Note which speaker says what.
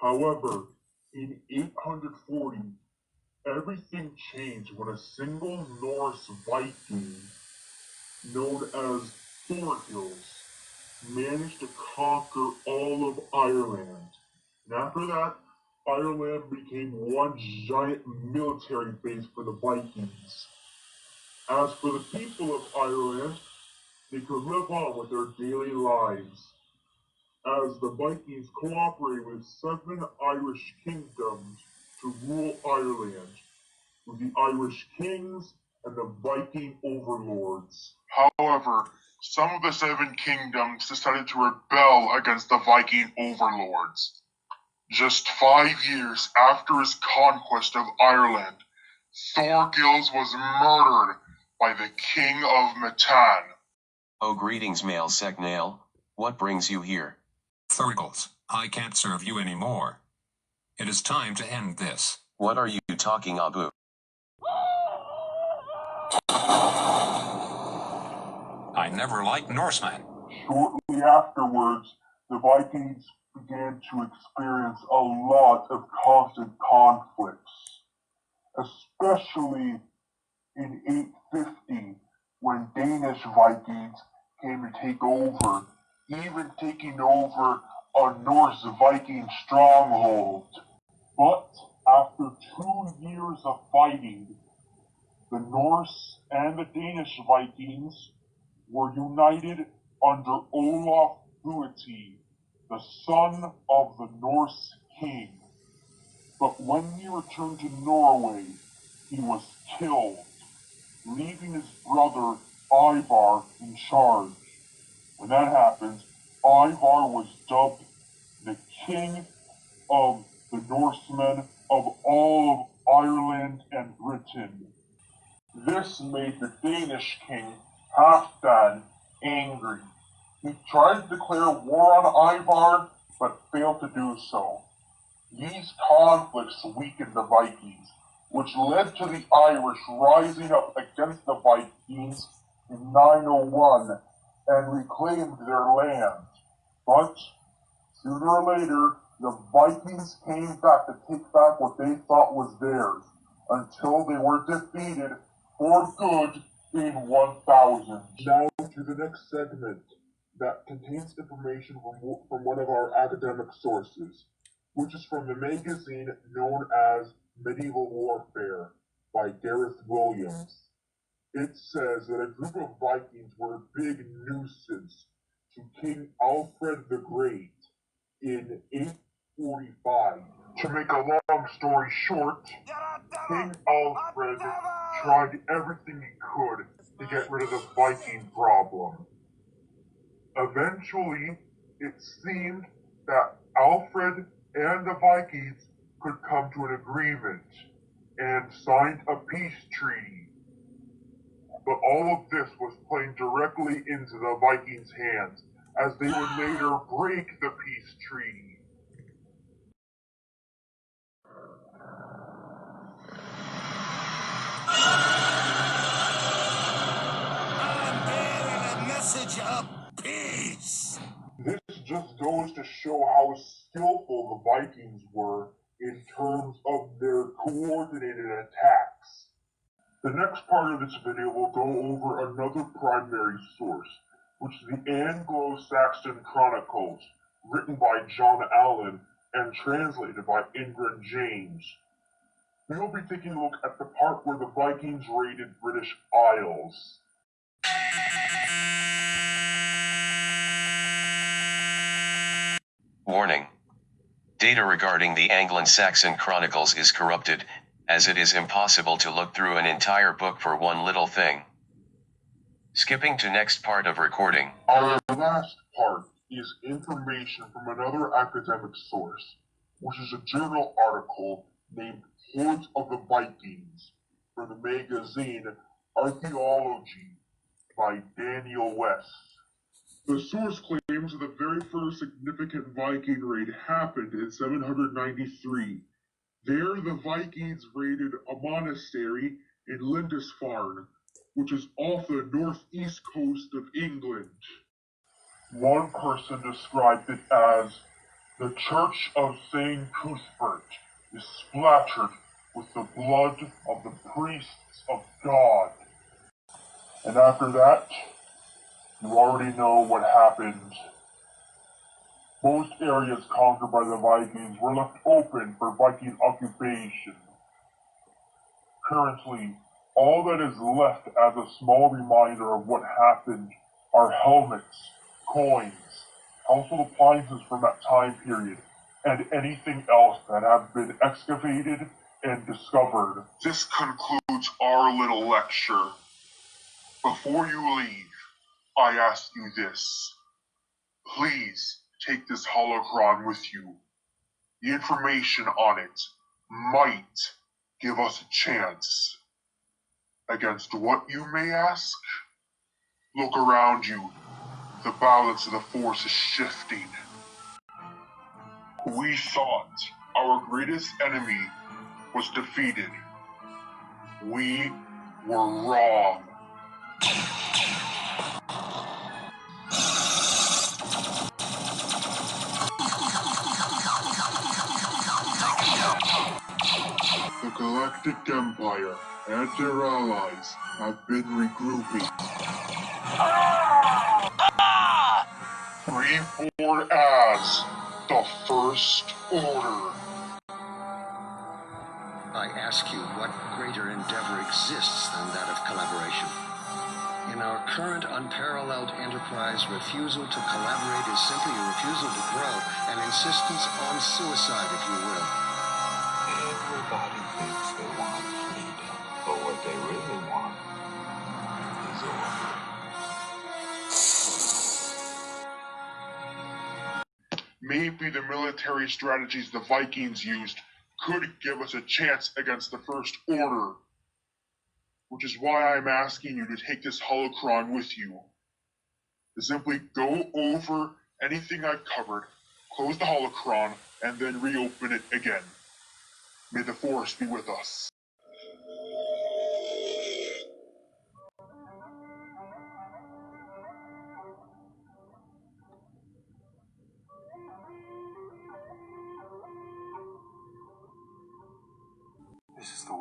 Speaker 1: However, in 840, everything changed when a single Norse Viking known as Thorgils managed to conquer all of Ireland. And after that, Ireland became one giant military base for the Vikings. As for the people of Ireland, they could live on with their daily lives, as the Vikings cooperated with 7 Irish kingdoms to rule Ireland, with the Irish kings and the Viking overlords. However, some of the 7 kingdoms decided to rebel against the Viking overlords. Just 5 years after his conquest of Ireland, Thorgils was murdered by the King of Mitan.
Speaker 2: Oh, greetings, Male Secnail. What brings you here?
Speaker 3: Thorgils, I can't serve you anymore. It is time to end this.
Speaker 2: What are you talking, Abu?
Speaker 3: I never liked Norsemen.
Speaker 1: Shortly afterwards, the Vikings began to experience a lot of constant conflicts, especially in 850 when Danish Vikings came to take over, even taking over a Norse Viking stronghold. But after 2 years of fighting, the Norse and the Danish Vikings were united under Olaf Buiti, the son of the Norse king. But when he returned to Norway, he was killed, leaving his brother Ivar in charge. When that happened, Ivar was dubbed the King of the Norsemen of all of Ireland and Britain. This made the Danish king Halfdan angry. He tried to declare war on Ivar, but failed to do so. These conflicts weakened the Vikings, which led to the Irish rising up against the Vikings in 901 and reclaimed their land. But sooner or later, the Vikings came back to take back what they thought was theirs, until they were defeated for good in 1000. Now to the next segment that contains information from one of our academic sources, which is from the magazine known as Medieval Warfare by Gareth Williams. It says that a group of Vikings were a big nuisance to King Alfred the Great in 845. To make a long story short, King Alfred tried everything he could to get rid of the Viking problem. Eventually, it seemed that Alfred and the Vikings could come to an agreement and signed a peace treaty. But all of this was playing directly into the Vikings' hands, as they would later break the peace treaty.
Speaker 4: I'm bearing a message of peace.
Speaker 1: This just goes to show how skillful the Vikings were in terms of their coordinated attacks. The next part of this video will go over another primary source, which is the Anglo-Saxon Chronicles, written by John Allen and translated by Ingrid James. We will be taking a look at the part where the Vikings raided British Isles.
Speaker 2: Warning. Data regarding the Anglo-Saxon Chronicles is corrupted, as it is impossible to look through an entire book for one little thing. Skipping to next part of recording.
Speaker 1: Our last part is information from another academic source, which is a journal article named Hordes of the Vikings for the magazine Archaeology by Daniel West. The source claims that the very first significant Viking raid happened in 793. There, the Vikings raided a monastery in Lindisfarne, which is off the northeast coast of England. One person described it as The church of St. Cuthbert is splattered with the blood of the priests of God. And after that, you already know what happened. Most areas conquered by the Vikings were left open for Viking occupation. Currently, all that is left as a small reminder of what happened are helmets, coins, household appliances from that time period, and anything else that have been excavated and discovered. This concludes our little lecture. Before you leave, I ask you this. Please take this holocron with you. The information on it might give us a chance. Against what, you may ask? Look around you. The balance of the force is shifting. We thought our greatest enemy was defeated. We were wrong. The Galactic Empire and their allies have been regrouping. Reborn as the First Order.
Speaker 5: I ask you, what greater endeavor exists than that of collaboration? In our current unparalleled enterprise, refusal to collaborate is simply a refusal to grow, an insistence on suicide, if you will.
Speaker 6: Everybody thinks they want freedom, but what they really want is order.
Speaker 1: Maybe the military strategies the Vikings used could give us a chance against the First Order. Which is why I'm asking you to take this holocron with you. To simply go over anything I've covered, close the holocron, and then reopen it again. May the Force be with us.
Speaker 6: This is the